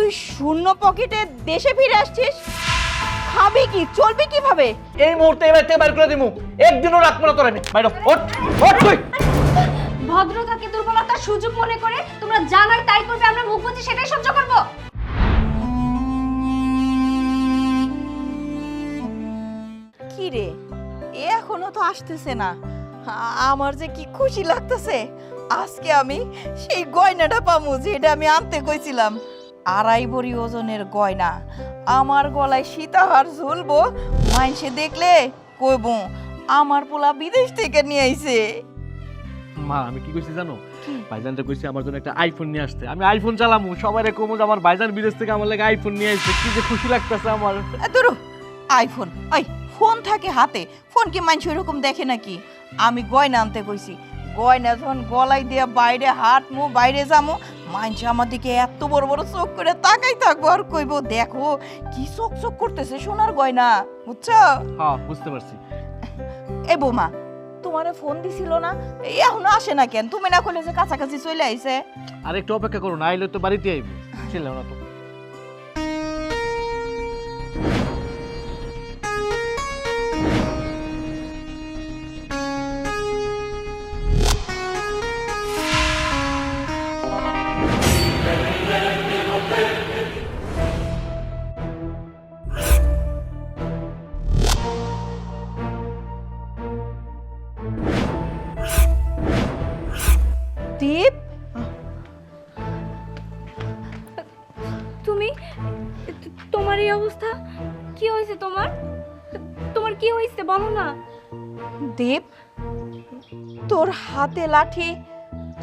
তুই শূন্য পকেটে দেশে ফিরে আসছিস? খাবি কি, চলবি কিভাবে? এই মুহূর্তে এবার থেকে বাইর করে দিমু, একদিনও রাখবো না তোর আমি। বাইরে ওঠ, ওঠ তুই। ভদ্রতাকে দুর্বলতার সুযোগ মনে করে তোমরা যা নয় তাই করবে, আমরা মুখ বুঝে সেটাই সহ্য করব। কি রে, এ এখনো তো আসতেছে না। আমার যে কি খুশি লাগতেছে, আজকে আমি সেই গয়নাটা পামু যেটা আমি আনতে কইছিলাম। 2.5 ভরি ওজনের গয়না আমার গলায় সীতাহার ঝুলবো, মাইনসে দেখলে কইব আমার পোলা বিদেশ থেকে নিয়ে আইছে। মা আমি কি কইছি জানো, ভাইজানটা কইছি আমার জন্য একটা আইফোন নিয়ে আসতে। আমি আইফোন চালামু, সবাই রে কমু যে আমার ভাইজান বিদেশ থেকে আমার লাগে আইফোন নিয়ে আসছে। কি যে খুশি লাগতেছে আমার। ধরো আইফোন, ওই ফোন থাকে হাতে, ফোন কি মানুষ এরকম দেখে নাকি? আমি গয়না আনতে কইছি, গয়না যখন গলায় দিয়ে বাইরে হাঁটমু, বাইরে যামু, মানুষ আমার দিকে এত বড় বড় চোখ করে তাকাই থাকবো আর কইবো দেখো কি চোখ চোখ করতেছে সোনার গয়না, বুঝছো? হ্যাঁ বুঝতে পারছি। এ বৌমা, তোমারে ফোন দিছিল না, এখনো আসে না কেন? তুমি না কইলে যে কাছাকাছি চলে আইছে। আর একটু অপেক্ষা করো না, আইলে তো বাড়িতে আইব। ছিল না তো। দীপ, তুমি, তোমার এই অবস্থা কি হয়েছে? তোমার তোমার কি হয়েছে বলো না। দীপ, তোর হাতে লাঠি,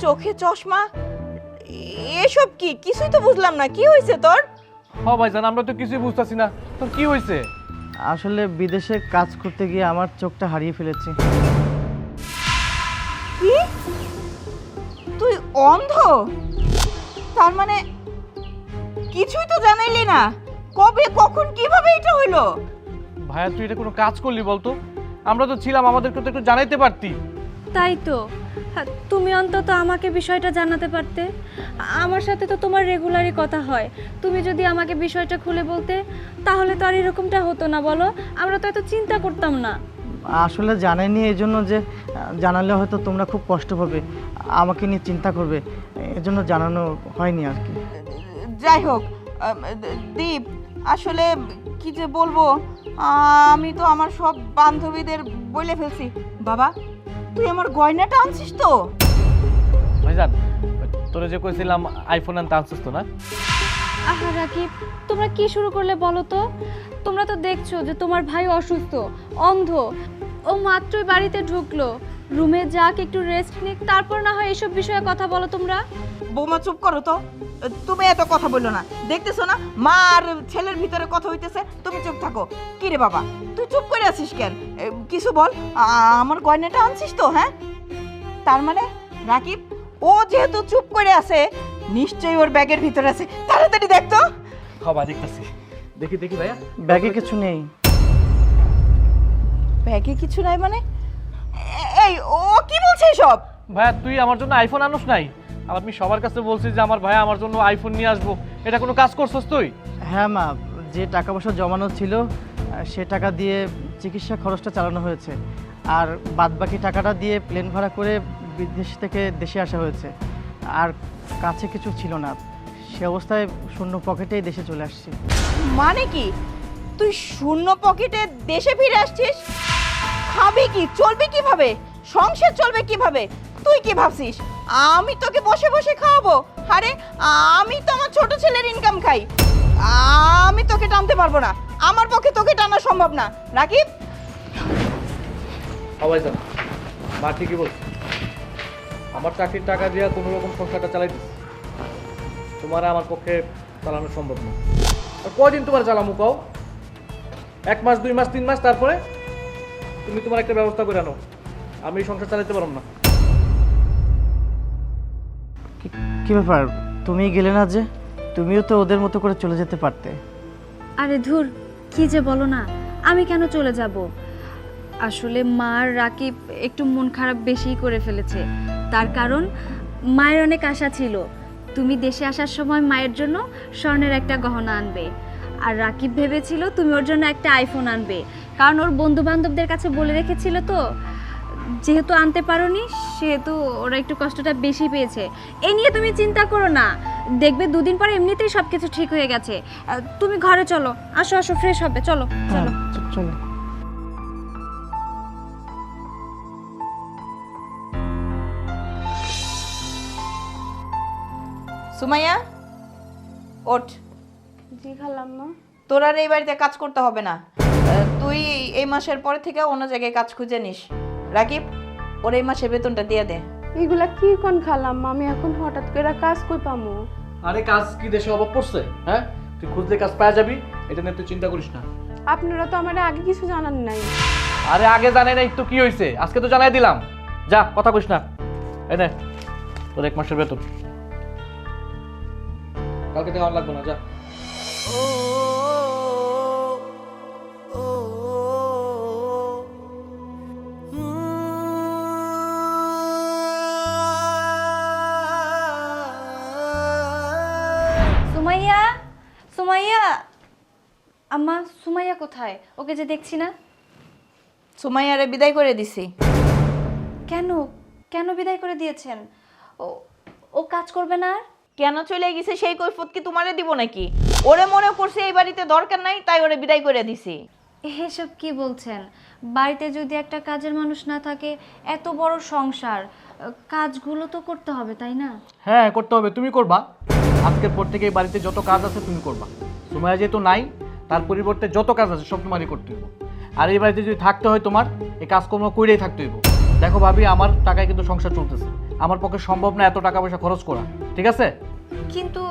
চোখে চশমা, এসব কি? কিছুই তো বুঝলাম না, কি হয়েছে তোর? হ্যাঁ ভাইজান, আমরা তো কিছুই বুঝতাছি না, তোর কি হয়েছে? আসলে বিদেশে কাজ করতে গিয়ে আমার চোখটা হারিয়ে ফেলেছি। কি? তুই অন্ধ? তার মানে কিছুই তো জানাইলি না, কবে কখন কিভাবে এটা হইলো? ভাইয়া তুই এটা কোনো কাজ করলি বলতো? আমরা তো ছিলাম, আমাদেরকে তো একটু জানাইতে পারতি। তাই তো, তুমি অন্তত আমাকে বিষয়টা জানাতে পারতে। আমার সাথে তো তোমার রেগুলারই কথা হয়, তুমি যদি আমাকে বিষয়টা খুলে বলতে তাহলে তো আর এরকমটা হতো না, বলো? আমরা তো এত চিন্তা করতাম না। আসলে জানাইনি এই জন্য যে জানালে হয়তো তোমরা খুব কষ্ট পাবে, আমাকে নিয়ে চিন্তা করবে, এজন্য জানানো হয়নি আর কি। যাই হোক, দীপ, আসলে কি যে বলবো, আমি তো আমার সব বান্ধবীদের বলে ফেলছি। বাবা, তুই আমার গয়নাটা আনছিস তো? ভাইজান তোরে যে কইছিলাম আইফোন আনতে আনছিস তো না? আহা রাকিব, তোমরা কি শুরু করলে বলো তো? তোমরা তো দেখছো যে তোমার ভাই অসুস্থ, অন্ধ, ও মাত্রই বাড়িতে ঢুকলো, রুমে যাক, একটু রেস্ট নিক, তারপর না হয় এসব বিষয়ে কথা বলো তোমরা। বৌমা চুপ করো তো, তুমি এত কথা বললো না, দেখতেছো না মা আর ছেলের ভিতরে কথা হইতেছে, তুমি চুপ থাকো। কি রে বাবা, তুই চুপ করে আছিস কেন? কিছু বল। আমার গয়নাটা আনছিস তো? হ্যাঁ, তার মানে রাকিব ও যেহেতু চুপ করে আছে, নিশ্চয়ই ওর ব্যাগের ভিতরে আছে। তাড়াতাড়ি দেখ তো। হবা দেখতাছি, দেখি দেখি ভাইয়া। ব্যাগে কিছু নেই। ব্যাগে কিছু নাই মানে? এই ও কি বলছে সব? ভাইয়া তুই আমার জন্য আইফোন আনোস নাই? আর আমি সবার কাছে বলছি যে আমার ভাইয়া আমার জন্য আইফোন নিয়ে আসবো, এটা কোনো কাজ করছস তুই? হ্যাঁ মা, যে টাকা পয়সা জমানো ছিল সে টাকা দিয়ে চিকিৎসা খরচটা চালানো হয়েছে, আর বাদবাকি টাকাটা দিয়ে প্লেন ভাড়া করে বিদেশ থেকে দেশে আসা হয়েছে। আর কাছে কিছু ছিল না, সে অবস্থায় শূন্য পকেটেই দেশে চলে আসছি। মানে কি, তুই শূন্য পকেটে দেশে ফিরে আসছিস? খাবি কি, চলবি কিভাবে, সংসার চলবে কিভাবে? তুই কি ভাবছিস আমি তোকে বসে বসে খাওয়াবো? আরে আমি তো আমার ছোট ছেলের ইনকাম খাই, আমি তোকে টানতে পারবো না, আমার পক্ষে তোকে টানা সম্ভব না। রাকিব, ভাইজান মা ঠিকই বলছে, আমার চাকরির টাকা দিয়ে কোনো রকম সংসারটা চালাই দিচ্ছি, তোমার আমার পক্ষে চালানো সম্ভব না। আর কয়দিন তোমার চালামু কও? 1 মাস 2 মাস 3 মাস, তারপরে তুমি তোমার একটা ব্যবস্থা করে আনো, আমি এই সংসার চালাতে পারবো না। কি ব্যাপার, তুমি গেলে না যে? তুমিও তো ওদের মতো করে চলে যেতে পারতে। আরে ধুর, কি যে বলো না, আমি কেন চলে যাব? আসলে মার রাকিব একটু মন খারাপ বেশি করে ফেলেছে, তার কারণ মায়ের অনেক আশা ছিল তুমি দেশে আসার সময় মায়ের জন্য স্বর্ণের একটা গহনা আনবে, আর রাকিব ভেবেছিল তুমি ওর জন্য একটা আইফোন আনবে, কারণ ওর বন্ধু বান্ধবদের কাছে বলে রেখেছিল তো। যেহেতু আনতে পারোনি সেহেতু ওরা একটু কষ্টটা বেশি পেয়েছে। এই নিয়ে তুমি চিন্তা করো না, দেখবে দুদিন পরে এমনিতেই সব কিছু ঠিক হয়ে গেছে। তুমি ঘরে চলো, আসো আসো, ফ্রেশ হবে, চলো চলো। চলো। সুমাইয়া, ওঠ। জি খালাম্মা। তোর আর এই বাড়িতে কাজ করতে হবে না। তুই এই মাসের পরে থেকে অন্য জায়গায় কাজ খুঁজে নিস। রাকিব, ওর এই মাসের বেতনটা দিয়ে দে। এগুলা কি কোন খালাম্মা? আমি এখন হঠাৎ করে কাজ কই পামু? আরে কাজ কি দেশে অভাব পড়ছে? হ্যাঁ, তুই খুঁজলে কাজ পাওয়া যাবি, এটা নিয়ে তুই চিন্তা করিস না। আপনারা তো আমার আগে কিছু জানান নাই। আরে আগে জানাই নাই তো কি হয়েছে, আজকে তো জানাই দিলাম। যা, কথা কইস না। এই নে তোর 1 মাসের বেতন, কালকে থেকে আমার লাগবে না। যা। সুমাইয়া, সুমাইয়া, আম্মা সুমাইয়া কোথায়? ওকে যে দেখছি না। সুমাইয়ারে বিদায় করে দিছি। কেন কেন বিদায় করে দিয়েছেন? ও ও কাজ করবে না আর? কেন চলে গেছে সেই কৈফত কি তোমারে দিব নাকি? ওরে মনে করছে এই বাড়িতে দরকার নাই, তাই ওরে বিদায় করে দিছি। এসব কি বলছেন? বাড়িতে যদি একটা কাজের মানুষ না থাকে, এত বড় সংসার, কাজগুলো তো করতে হবে, তাই না? হ্যাঁ, করতে হবে। তুমি করবা। আজকের পর থেকে এই বাড়িতে যত কাজ আছে তুমি করবা। সুমাইয়া যেহেতু নাই, তার পরিবর্তে যত কাজ আছে সব তোমারই করতে হইব। আর এই বাড়িতে যদি থাকতে হয় তোমার, এই কাজকর্ম করেই থাকতে হইব। দেখো ভাবি, আমার টাকায় কিন্তু সংসার চলতেছে, আমার পক্ষে সম্ভব না এত টাকা পয়সা খরচ করা, ঠিক আছে? কিন্তু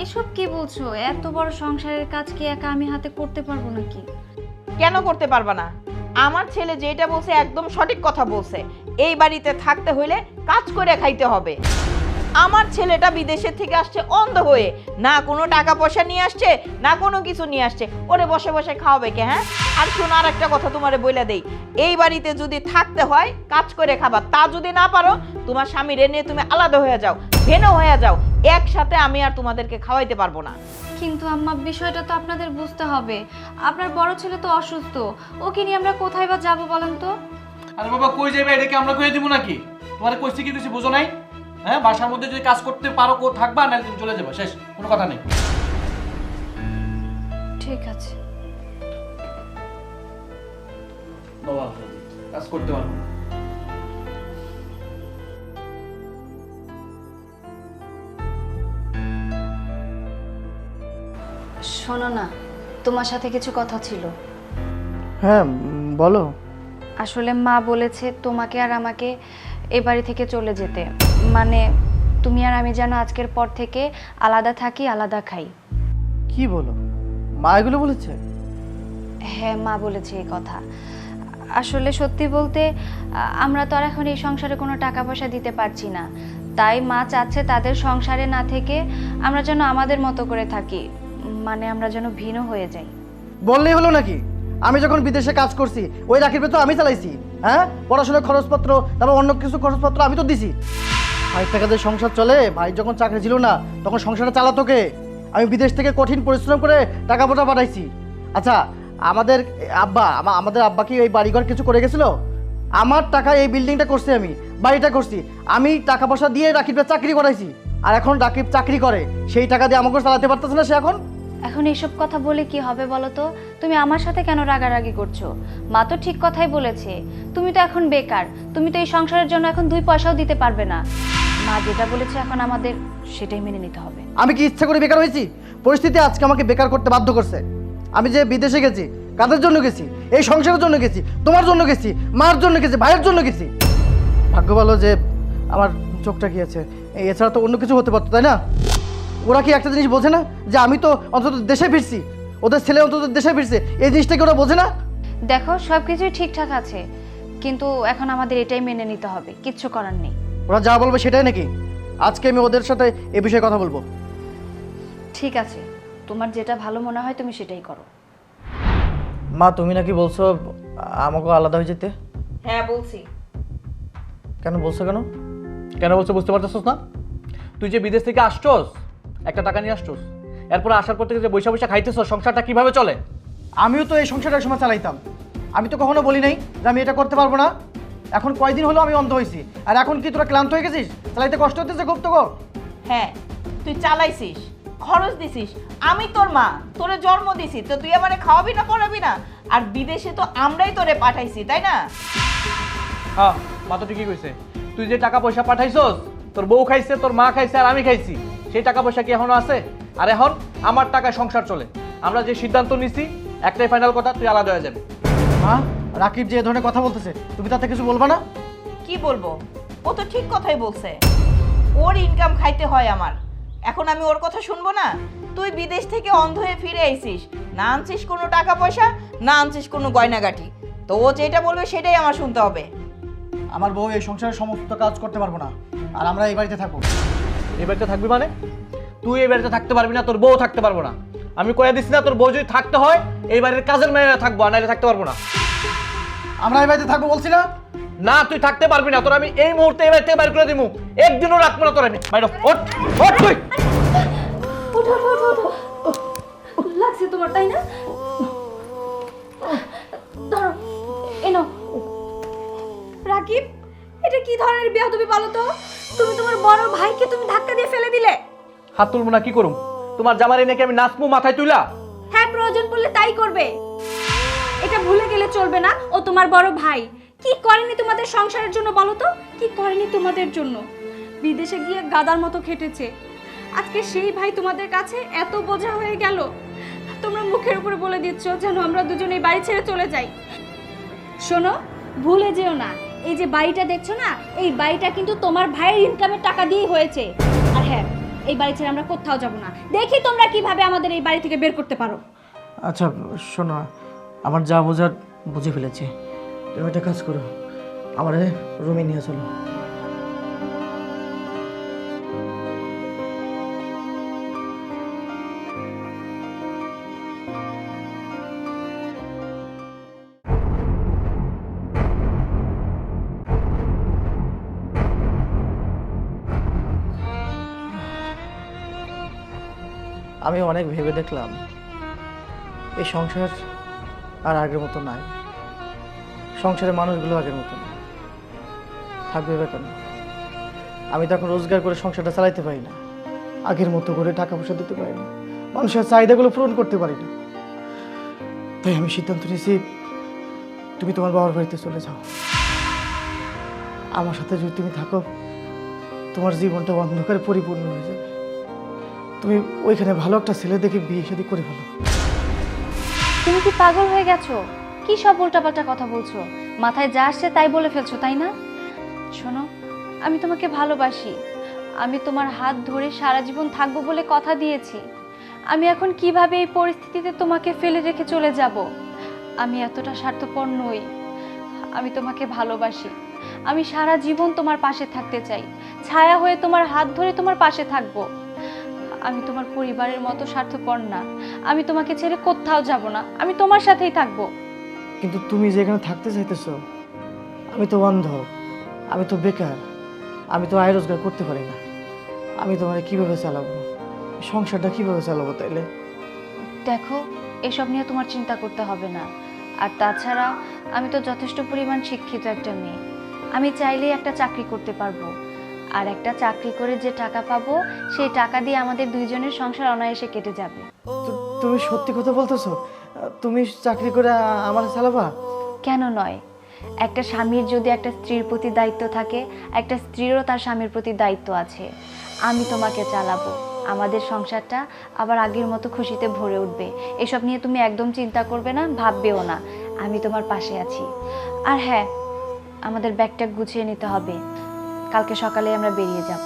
এসব কি বলছো? এত বড় সংসারের কাজ কি একা আমি হাতে করতে পারবো নাকি? কেন করতে পারবা না? আমার ছেলে যেটা বলছে একদম সঠিক কথা বলছে। এই বাড়িতে থাকতে হইলে কাজ করে খাইতে হবে। আমার ছেলেটা বিদেশে থেকে আসছে অন্ধ হয়ে, না কোনো টাকা পয়সা নিয়ে আসছে, না কোনো কিছু নিয়ে আসছে। ওরে বসে বসে খাওয়াবে কে? হ্যাঁ। আর শোনো, আর একটা কথা তোমারে বইলা দেই, এই বাড়িতে যদি থাকতে হয় কাজ করে খাবা। তা যদি না পারো, তোমার স্বামী রে নিয়ে তুমি আলাদা হয়ে যাও, ভেনো হয়ে যাও। একসাথে আমি আর তোমাদেরকে খাওয়াইতে পারবো না। কিন্তু আম্মা, বিষয়টা তো আপনাদের বুঝতে হবে। আপনার বড় ছেলে তো অসুস্থ, ওকে নিয়ে আমরা কোথায় বা যাবো বলেন তো? আরে বাবা, কই যাবে? এটাকে আমরা কইয়ে দিব নাকি? তোমার কইছি কি কিছু বুঝো নাই? হ্যাঁ, বাসার মধ্যে যদি কাজ করতে পারো কো থাকবা, না তুমি চলে যাবে, শেষ, কোনো কথা নেই। ঠিক আছে। বাবা, কাজ করতে পারবো। শোনো না, তোমার সাথে কিছু কথা ছিল। হ্যাঁ, বলো। আসলে মা বলেছে তোমাকে আর আমাকে এ বাড়ি থেকে চলে যেতে, মানে তুমি আর আমি যেন আজকের পর থেকে আলাদা থাকি, আলাদা খাই। কি বলো? মা এগুলো বলেছে? হ্যাঁ, মা বলেছে এই কথা। আসলে সত্যি বলতে আমরা তো আর এখন এই সংসারে কোনো টাকা পয়সা দিতে পারছি না, তাই মা চাচ্ছে তাদের সংসারে না থেকে আমরা যেন আমাদের মতো করে থাকি, মানে আমরা যেন ভিন্ন হয়ে যাই। বললেই হলো নাকি? আমি যখন বিদেশে কাজ করছি ওই রাখির বেতন আমি চালাইছি। হ্যাঁ, পড়াশোনার খরচপত্র, তারপর অন্য কিছু খরচপত্র আমি তো দিছি। ভাই টাকা দিয়ে সংসার চলে। ভাই যখন চাকরি ছিল না তখন সংসারটা চালাতো কে? আমি বিদেশ থেকে কঠিন পরিশ্রম করে টাকা পয়সা পাঠাইছি। আচ্ছা, আমাদের আব্বা কি এই বাড়িঘর কিছু করে গেছিল? আমার টাকা এই বিল্ডিংটা করছি, আমি বাড়িটা করছি, আমি টাকা পয়সা দিয়ে রাকিবকে চাকরি করাইছি। আর এখন রাকিব চাকরি করে, সেই টাকা দিয়ে আমাকে চালাতে পারতেছে না সে। এখন এইসব কথা বলে কি হবে বলো তো? তুমি আমার সাথে কেন রাগারাগি করছো? মা তো ঠিক কথাই বলেছে, তুমি তো এখন বেকার, তুমি তো এই সংসারের জন্য এখন 2 পয়সাও দিতে পারবে না। মা যেটা বলেছে এখন আমাদের সেটাই মেনে নিতে হবে। আমি কি ইচ্ছা করে বেকার হয়েছি? পরিস্থিতি আজকে আমাকে বেকার করতে বাধ্য করছে। আমি যে বিদেশে গেছি, কাদের জন্য গেছি? এই সংসারের জন্য গেছি, তোমার জন্য গেছি, মার জন্য গেছি, ভাইয়ের জন্য গেছি। ভাগ্য ভালো যে আমার চোখটা গিয়েছে, এছাড়া তো অন্য কিছু হতে পারতো, তাই না? ওরা কি একটা জিনিস বোঝে না যে আমি তো অন্তত দেশে ফিরছি, ওদের ছেলে অন্তত দেশে ফিরছে, এই জিনিসটা কি ওরা বোঝে না? দেখো, সব কিছুই ঠিকঠাক আছে, কিন্তু এখন আমাদের এটাই মেনে নিতে হবে, কিচ্ছু করার নেই। ওরা যা বলবে সেটাই নাকি? আজকে আমি ওদের সাথে এ বিষয়ে কথা বলবো। ঠিক আছে, তোমার যেটা ভালো মনে হয় তুমি সেটাই করো। মা, তুমি নাকি বলছো আমাকে আলাদা হয়ে যেতে? হ্যাঁ বলছি। কেন বলছো? কেন কেন বলছো বুঝতে পারতেছস না? তুই যে বিদেশ থেকে আসছস, একটা টাকা নিয়ে আসছস, এরপর আসার পর থেকে যে বৈশা বৈশা খাইতেছ, সংসারটা কিভাবে চলে? আমিও তো এই সংসারটা সময় চালাইতাম, আমি তো কখনো বলি নাই যে আমি এটা করতে পারবো না। এখন কয়দিন হলো আমি অন্ধ হয়েছি, আর এখন কি তোরা ক্লান্ত হয়ে গেছিস? চালাইতে কষ্ট হতেছে খুব তো গো। হ্যাঁ, তুই চালাইছিস, খরচ দিছিস, আমি তোর মা, তোরে জন্ম দিছি, তো তুই আমারে খাওয়াবি না পড়াবি না? আর বিদেশে তো আমরাই তোরে পাঠাইছি, তাই না? হ্যাঁ, মা তো ঠিকই কইছে। তুই যে টাকা পয়সা পাঠাইছস, তোর বউ খাইছে, তোর মা খাইছে, আর আমি খাইছি, সেই টাকা পয়সা কি এখনো আছে? আর এখন আমার টাকায় সংসার চলে। আমরা যে সিদ্ধান্ত নিছি, একটাই ফাইনাল কথা, তুই আলাদা হয়ে যাবে। মা, রাকিব যে এ ধরনের কথা বলতেছে, তুমি তাতে কিছু বলবা না? কি বলবো? ও তো ঠিক কথাই বলছে, ওর ইনকাম খাইতে হয় আমার। এখন আমি ওর কথা শুনবো না? তুই বিদেশ থেকে অন্ধ হয়ে ফিরে আইছিস, না আনছিস কোনো টাকা পয়সা, না আনছিস কোনো গয়নাগাটি, তো ও যেটা বলবে সেটাই আমার শুনতে হবে। আমার বউ এই সংসারের সমস্ত কাজ করতে পারবো না, আর আমরা এই বাড়িতে থাকবো। এই বাড়িতে থাকবি মানে? তুই এই বাড়িতে থাকতে পারবি না, তোর বউ থাকতে পারবো না। আমি কয়ে দিচ্ছি না, তোর বউ যদি থাকতে হয় এই বাড়ির কাজের মেয়েরা থাকবো, আর নাইলে থাকতে পারবো না। আমরা এই বাড়িতে থাকবো বলছি না? না, তুই থাকতে পারবি না, তোর আমি এই মুহূর্তে এই বাড়ি থেকে বাইর করে দিমু, একদিনও রাখবো না তোর আমি। বাইরে ওঠ, ওঠ তুই। ওঠো ওঠো ওঠো ওঠো, লাগছে তোমার তাই না? ধরো, এনো। রাকিব, এটা কি ধরনের বেয়াদবি বলো তো? তুমি তোমার বড় ভাইকে তুমি ধাক্কা দিয়ে ফেলে দিলে। হাত তুলবো না, কি করুম? তোমার জামাই নাকি আমি নাচবো মাথায় তুইলা? হ্যাঁ, প্রয়োজন পড়লে তাই করবে। এটা ভুলে গেলে চলবে না, ও তোমার বড় ভাই। কি করেনি তোমাদের সংসারের জন্য বলো তো? কি করেনি তোমাদের জন্য? বিদেশে গিয়ে গাদার মতো খেটেছে, আজকে সেই ভাই তোমাদের কাছে এত বোঝা হয়ে গেল। তোমরা মুখের উপরে বলে দিচ্ছ যেন আমরা দুজনেই বাড়ি ছেড়ে চলে যাই। শোনো, ভুলে যেও না, এই যে বাড়িটা দেখছো না, এই বাড়িটা কিন্তু তোমার ভাইয়ের ইনকামের টাকা দিয়েই হয়েছে। আর হ্যাঁ, এই বাড়ি ছেড়ে আমরা কোথাও যাব না। দেখি তোমরা কিভাবে আমাদের এই বাড়ি থেকে বের করতে পারো। আচ্ছা শোনো, আমার যা বোঝার বুঝে ফেলেছি, তুমি একটা কাজ করো, আমার রুমে নিয়ে চলো। আমি অনেক ভেবে দেখলাম এই সংসার আর আগের মতো নাই, সংসারের মানুষগুলো আগের মতো না। থাকবে বা কেন? আমি তো এখন রোজগার করে সংসারটা চালাইতে পারি না, আগের মতো করে টাকা পয়সা দিতে পারি না, মানুষের চাহিদাগুলো পূরণ করতে পারি না। তাই আমি সিদ্ধান্ত নিয়েছি, তুমি তোমার বাবার বাড়িতে চলে যাও। আমার সাথে যদি তুমি থাকো, তোমার জীবনটা অন্ধকারে পরিপূর্ণ হয়ে যাবে। তুমি ওইখানে ভালো একটা ছেলে দেখে বিয়ে শাদী করে ফেলো। তুমি কি পাগল হয়ে গেছো? কি সব উল্টাপাল্টা কথা বলছো? মাথায় যা আসছে তাই বলে ফেলছো, তাই না? শোনো, আমি তোমাকে ভালোবাসি, আমি তোমার হাত ধরে সারা জীবন থাকবো বলে কথা দিয়েছি। আমি এখন কিভাবে এই পরিস্থিতিতে তোমাকে ফেলে রেখে চলে যাব? আমি এতটা স্বার্থপর নই। আমি তোমাকে ভালোবাসি, আমি সারা জীবন তোমার পাশে থাকতে চাই, ছায়া হয়ে তোমার হাত ধরে তোমার পাশে থাকবো। আমি তোমার পরিবারের মতো স্বার্থপর না, আমি তোমাকে ছেড়ে কোথাও যাব না, আমি তোমার সাথেই থাকবো। কিন্তু তুমি যেখানে থাকতে চাইতেছো, আমি তো অন্ধ, আমি তো বেকার, আমি তো আয় রোজগার করতে পারি না। আমি তোমার কিভাবে চালাবো? সংসারটা কিভাবে চালাবো তাইলে? দেখো, এসব নিয়ে তোমার চিন্তা করতে হবে না। আর তাছাড়া আমি তো যথেষ্ট পরিমাণ শিক্ষিত একটা মেয়ে, আমি চাইলেই একটা চাকরি করতে পারবো। আর একটা চাকরি করে যে টাকা পাবো, সেই টাকা দিয়ে আমাদের দুইজনের সংসার অনায়াসে কেটে যাবে। তুমি সত্যি কথা বলতেছো? তুমি চাকরি করে আমার চালাবা? কেন নয়? একটা স্বামীর যদি একটা স্ত্রীর প্রতি দায়িত্ব থাকে, একটা স্ত্রীরও তার স্বামীর প্রতি দায়িত্ব আছে। আমি তোমাকে চালাবো, আমাদের সংসারটা আবার আগের মতো খুশিতে ভরে উঠবে। এসব নিয়ে তুমি একদম চিন্তা করবে না, ভাববেও না, আমি তোমার পাশে আছি। আর হ্যাঁ, আমাদের ব্যাগটা গুছিয়ে নিতে হবে, কালকে সকালে আমরা বেরিয়ে যাব।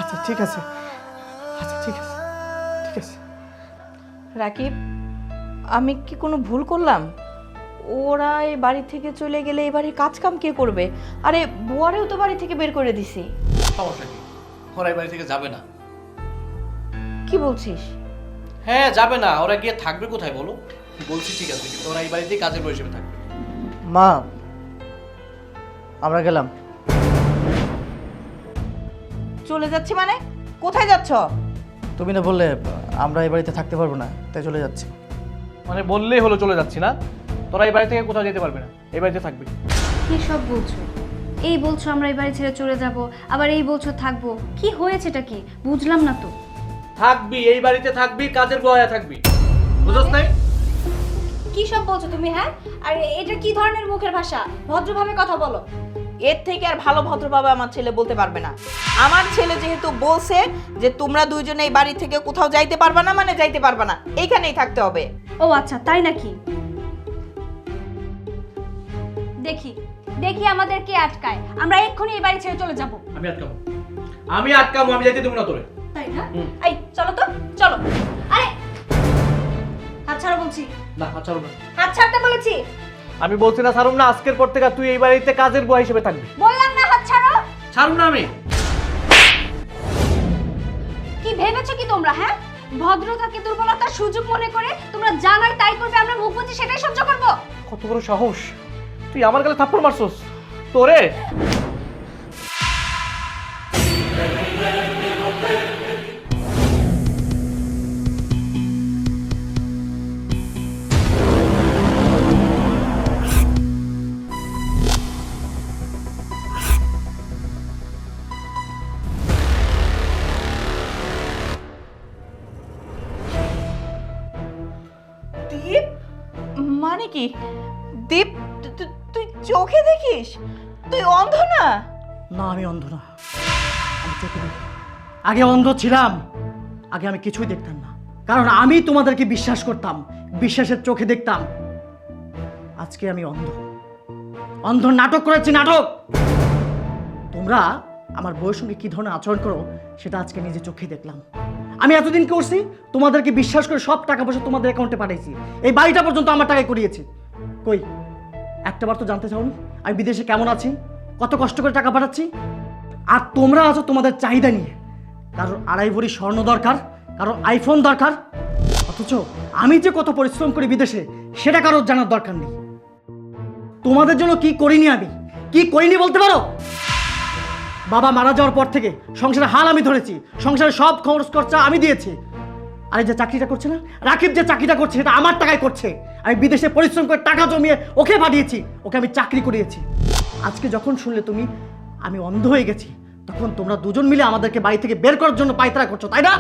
আচ্ছা ঠিক আছে, আচ্ছা ঠিক আছে, ঠিক আছে। রাকিব, আমি কি কোনো ভুল করলাম? ওরা এই বাড়ি থেকে চলে গেলে এই বাড়ির কাজ কাম কে করবে? আরে বুয়ারেও তো বাড়ি থেকে বের করে দিছি। সমস্যা কি? ওরা এই বাড়ি থেকে যাবে না। কি বলছিস? হ্যাঁ, যাবে না। ওরা গিয়ে থাকবে কোথায় বলো? বলছি ঠিক আছে, কিন্তু ওরা এই বাড়িতেই কাজের বউ হিসেবে থাকবে। মা, আমরা গেলাম। চলে যাচ্ছি মানে? কোথায় যাচ্ছ? তুমি না বললে আমরা এই বাড়িতে থাকতে পারবো না, তাই চলে যাচ্ছি। মানে বললেই হলো চলে যাচ্ছি না? তোরা এই বাড়ি থেকে কোথাও যেতে পারবে না, এই বাড়িতে থাকবি। কি সব বলছো? এই বলছো আমরা এই বাড়ি ছেড়ে চলে যাব, আবার এই বলছো থাকবো। কি হয়েছেটা কি বুঝলাম না তো। থাকবি, এই বাড়িতে থাকবি, কাজের গোয়া থাকবি, বুঝছ নাই? কি সব বলছো তুমি? হ্যাঁ, আর এটা কি ধরনের মুখের ভাষা? ভদ্রভাবে কথা বলো। এর থেকে আর ভালো ভদ্রভাবে আমার ছেলে বলতে পারবে না। আমার ছেলে যেহেতু বলছে যে তোমরা দুইজনে এই বাড়ি থেকে কোথাও যাইতে পারবা না, মানে যাইতে পারবা না, এইখানেই থাকতে হবে। ও আচ্ছা, তাই নাকি? দেখি দেখি আমাদের কে আটকায়। আমরা এক্ষুনি এই বাড়ি ছেড়ে চলে যাব। আমি আটকাবো, আমি যাইতে দেবো না তোরে। তাই না? এই চলো তো, চলো। আরে হাত ছাড়ো বলছি। না, হাত ছাড়ো না। হাত ছাড়তে বলেছি। আমি বলছি না ছাড়ুম না, আজকের পর থেকে তুই এই বাড়িতে কাজের গোয়া হিসেবে থাকবি। বললাম না হাত ছাড়ো। ছাড়ুম না আমি। কি ভেবেছো কি তোমরা? হ্যাঁ, ভদ্রতাকে দুর্বলতার সুযোগ মনে করে তোমরা জানাই তাই করবে, আমরা মুখ বুঝে সেটাই সহ্য করব। কত বড় সাহস! তুই আমার গালে থাপ্পড় মারছস? তোরে দীপ, মানে কি? দীপ, তুই চোখে দেখিস? তুই অন্ধ না? না, আমি অন্ধ না, আমি চোখে দেখি। আগে অন্ধ ছিলাম, আগে আমি কিছুই দেখতাম না, কারণ আমি তোমাদেরকে বিশ্বাস করতাম, বিশ্বাসের চোখে দেখতাম। আজকে আমি অন্ধ, অন্ধ নাটক করেছি, নাটক। তোমরা আমার বউয়ের সঙ্গে কি ধরনের আচরণ করো সেটা আজকে নিজে চোখে দেখলাম। আমি এতদিন করছি তোমাদেরকে বিশ্বাস করে সব টাকা পয়সা তোমাদের অ্যাকাউন্টে পাঠাইছি, এই বাড়িটা পর্যন্ত আমার টাকায় করিয়েছি। কই একটাবার তো জানতে চাওনি আমি বিদেশে কেমন আছি, কত কষ্ট করে টাকা পাঠাচ্ছি? আর তোমরা আছো তোমাদের চাহিদা নিয়ে, কারোর 2.5 ভরি স্বর্ণ দরকার, কারোর আইফোন দরকার, অথচ আমি যে কত পরিশ্রম করি বিদেশে সেটা কারোর জানার দরকার নেই। তোমাদের জন্য কি করিনি, আমি কি করিনি বলতে পারো? বাবা মারা যাওয়ার পর থেকে সংসারের হাল আমি ধরেছি, সংসারের সব খরচ খরচা আমি দিয়েছি। আর এই যে চাকরিটা করছে না রাকিব, যে চাকরিটা করছে সেটা আমার টাকায় করছে। আমি বিদেশে পরিশ্রম করে টাকা জমিয়ে ওকে পাঠিয়েছি, ওকে আমি চাকরি করিয়েছি। আজকে যখন শুনলে তুমি আমি অন্ধ হয়ে গেছি, তখন তোমরা দুজন মিলে আমাদেরকে বাড়ি থেকে বের করার জন্য পায়তারা করছো, তাই না?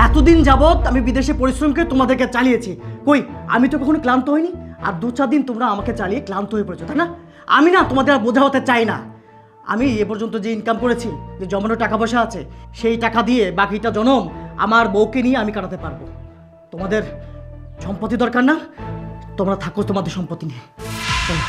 এতদিন যাবৎ আমি বিদেশে পরিশ্রম করে তোমাদেরকে চালিয়েছি, কই আমি তো কখনো ক্লান্ত হইনি। আর 2-4 দিন তোমরা আমাকে চালিয়ে ক্লান্ত হয়ে পড়েছো, তাই না? আমি না তোমাদের আর বোঝা হতে চাই না। আমি এ পর্যন্ত যে ইনকাম করেছি, যে জমানো টাকা পয়সা আছে, সেই টাকা দিয়ে বাকিটা জনম আমার বউকে নিয়ে আমি কাটাতে পারবো। তোমাদের সম্পত্তি দরকার না, তোমরা থাকো তোমাদের সম্পত্তি নিয়ে। চলো।